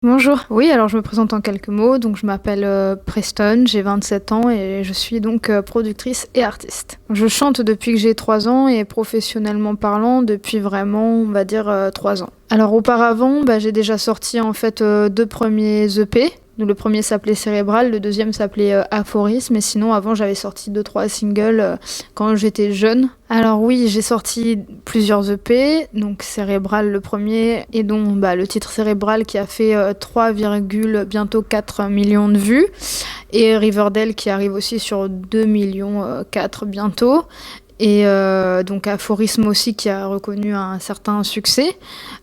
Bonjour. Oui, alors je me présente en quelques mots. Donc je m'appelle Preston, j'ai 27 ans et je suis donc productrice et artiste. Je chante depuis que j'ai 3 ans et professionnellement parlant depuis vraiment, on va dire, 3 ans. Alors auparavant, j'ai déjà sorti en fait 2 premiers EP. Donc, le premier s'appelait Cérébral, le deuxième s'appelait Aphorisme. Et sinon, avant, j'avais sorti 2-3 singles quand j'étais jeune. Alors oui, j'ai sorti plusieurs EP, donc Cérébral le premier, et dont le titre Cérébral qui a fait 3, bientôt 4 millions de vues, et Riverdale qui arrive aussi sur 2 millions 4 bientôt. Et donc Aphorisme aussi qui a reconnu un certain succès.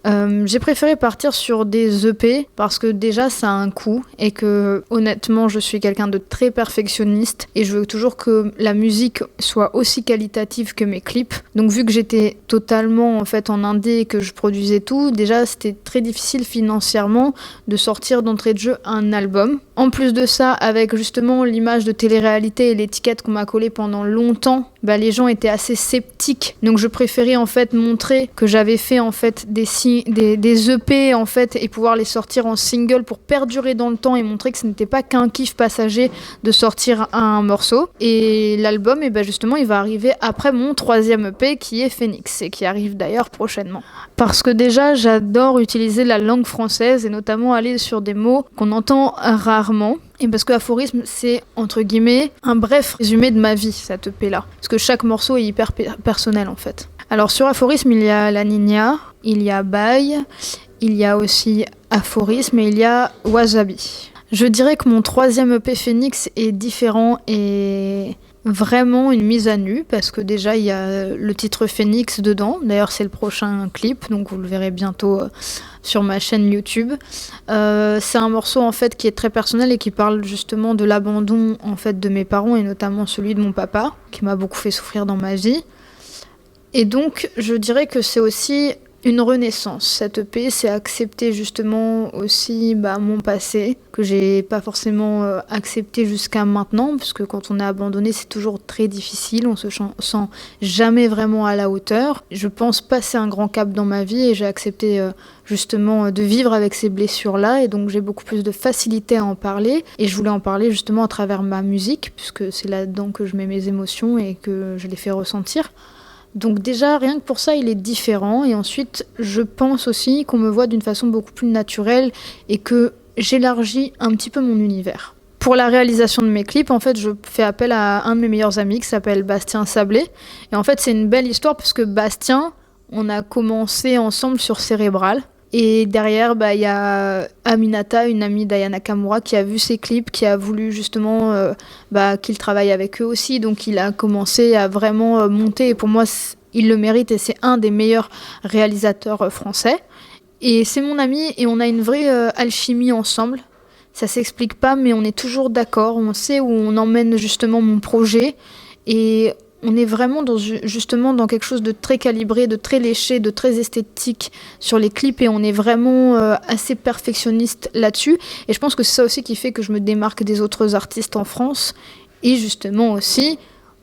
J'ai préféré partir sur des EP parce que déjà ça a un coût et que honnêtement je suis quelqu'un de très perfectionniste et je veux toujours que la musique soit aussi qualitative que mes clips. Donc vu que j'étais totalement en fait en indé et que je produisais tout, déjà c'était très difficile financièrement de sortir d'entrée de jeu un album. En plus de ça, avec justement l'image de télé-réalité et l'étiquette qu'on m'a collée pendant longtemps, les gens étaient assez sceptiques. Donc je préférais en fait montrer que j'avais fait en fait des EP en fait et pouvoir les sortir en single pour perdurer dans le temps et montrer que ce n'était pas qu'un kiff passager de sortir un morceau. Et l'album, justement, il va arriver après mon 3e EP qui est Phoenix et qui arrive d'ailleurs prochainement. Parce que déjà, j'adore utiliser la langue française et notamment aller sur des mots qu'on entend rarement. Et parce que Aphorisme, c'est, entre guillemets, un bref résumé de ma vie, cette EP-là. Parce que chaque morceau est hyper personnel, en fait. Alors, sur Aphorisme, il y a La Nina, il y a Bail, il y a aussi Aphorisme et il y a Wasabi. Je dirais que mon 3e EP Phoenix est différent et vraiment une mise à nu, parce que déjà, il y a le titre Phoenix dedans. D'ailleurs, c'est le prochain clip, donc vous le verrez bientôt sur ma chaîne YouTube. C'est un morceau en fait qui est très personnel et qui parle justement de l'abandon en fait de mes parents et notamment celui de mon papa qui m'a beaucoup fait souffrir dans ma vie. Et donc je dirais que c'est aussi une renaissance. Cette EP, c'est accepter justement aussi mon passé, que j'ai pas forcément accepté jusqu'à maintenant, parce que quand on est abandonné, c'est toujours très difficile, on se sent jamais vraiment à la hauteur. Je pense passer un grand cap dans ma vie et j'ai accepté justement de vivre avec ces blessures-là, et donc j'ai beaucoup plus de facilité à en parler, et je voulais en parler justement à travers ma musique, puisque c'est là-dedans que je mets mes émotions et que je les fais ressentir. Donc déjà, rien que pour ça, il est différent. Et ensuite, je pense aussi qu'on me voit d'une façon beaucoup plus naturelle et que j'élargis un petit peu mon univers. Pour la réalisation de mes clips, en fait, je fais appel à un de mes meilleurs amis qui s'appelle Bastien Sablé. Et en fait, c'est une belle histoire parce que Bastien, on a commencé ensemble sur Cérébral. Et derrière, y a Aminata, une amie d'Aya Nakamura, qui a vu ses clips, qui a voulu justement qu'il travaille avec eux aussi. Donc il a commencé à vraiment monter. Et pour moi, il le mérite et c'est un des meilleurs réalisateurs français. Et c'est mon ami et on a une vraie alchimie ensemble. Ça s'explique pas, mais on est toujours d'accord. On sait où on emmène justement mon projet. Et on est vraiment justement dans quelque chose de très calibré, de très léché, de très esthétique sur les clips et on est vraiment assez perfectionniste là-dessus. Et je pense que c'est ça aussi qui fait que je me démarque des autres artistes en France. Et justement aussi,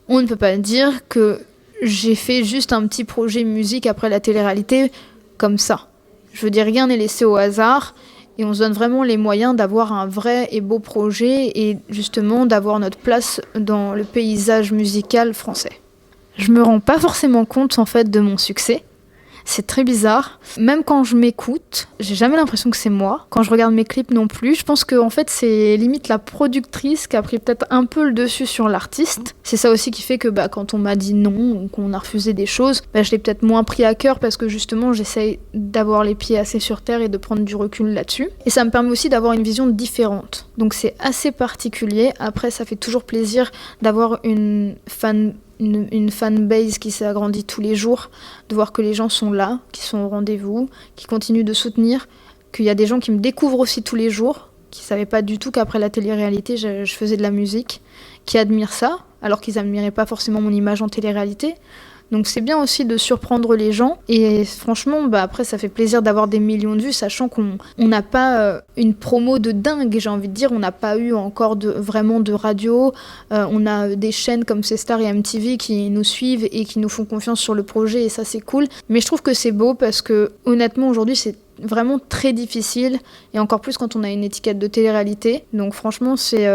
on ne peut pas dire que j'ai fait juste un petit projet musique après la télé-réalité comme ça. Je veux dire, rien n'est laissé au hasard. Et on se donne vraiment les moyens d'avoir un vrai et beau projet et justement d'avoir notre place dans le paysage musical français. Je me rends pas forcément compte en fait de mon succès. C'est très bizarre. Même quand je m'écoute, j'ai jamais l'impression que c'est moi. Quand je regarde mes clips non plus, je pense que en fait c'est limite la productrice qui a pris peut-être un peu le dessus sur l'artiste. C'est ça aussi qui fait que quand on m'a dit non ou qu'on a refusé des choses, je l'ai peut-être moins pris à cœur parce que justement j'essaye d'avoir les pieds assez sur terre et de prendre du recul là-dessus. Et ça me permet aussi d'avoir une vision différente. Donc c'est assez particulier. Après ça fait toujours plaisir d'avoir une fanbase qui s'agrandit tous les jours, de voir que les gens sont là, qui sont au rendez-vous, qui continuent de soutenir, qu'il y a des gens qui me découvrent aussi tous les jours, qui ne savaient pas du tout qu'après la télé-réalité, je faisais de la musique, qui admirent ça, alors qu'ils n'admiraient pas forcément mon image en télé-réalité. Donc c'est bien aussi de surprendre les gens et franchement après ça fait plaisir d'avoir des millions de vues sachant qu'on n'a pas une promo de dingue, j'ai envie de dire, on n'a pas eu encore vraiment de radio, on a des chaînes comme C-Star et MTV qui nous suivent et qui nous font confiance sur le projet et ça c'est cool, mais je trouve que c'est beau parce que honnêtement aujourd'hui c'est vraiment très difficile, et encore plus quand on a une étiquette de télé-réalité. Donc franchement, c'est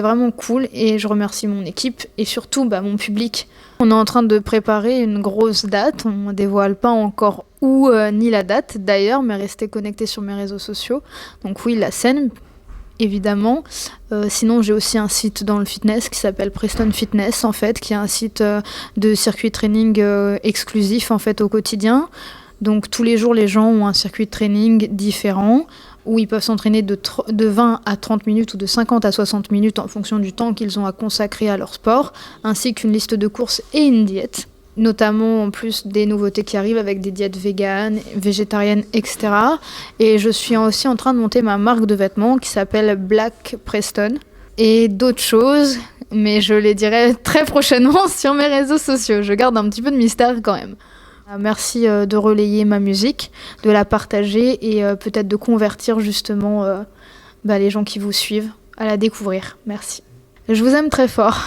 vraiment cool, et je remercie mon équipe et surtout mon public. On est en train de préparer une grosse date, on ne dévoile pas encore où ni la date d'ailleurs, mais restez connectés sur mes réseaux sociaux. Donc oui, la scène, évidemment. Sinon, j'ai aussi un site dans le fitness qui s'appelle Preston Fitness, en fait, qui est un site de circuit training exclusif, en fait, au quotidien. Donc, tous les jours, les gens ont un circuit de training différent où ils peuvent s'entraîner de 20 à 30 minutes ou de 50 à 60 minutes en fonction du temps qu'ils ont à consacrer à leur sport, ainsi qu'une liste de courses et une diète. Notamment en plus des nouveautés qui arrivent avec des diètes véganes, végétariennes, etc. Et je suis aussi en train de monter ma marque de vêtements qui s'appelle Black Preston et d'autres choses, mais je les dirai très prochainement sur mes réseaux sociaux. Je garde un petit peu de mystère quand même. Merci de relayer ma musique, de la partager et peut-être de convertir justement les gens qui vous suivent à la découvrir. Merci. Je vous aime très fort.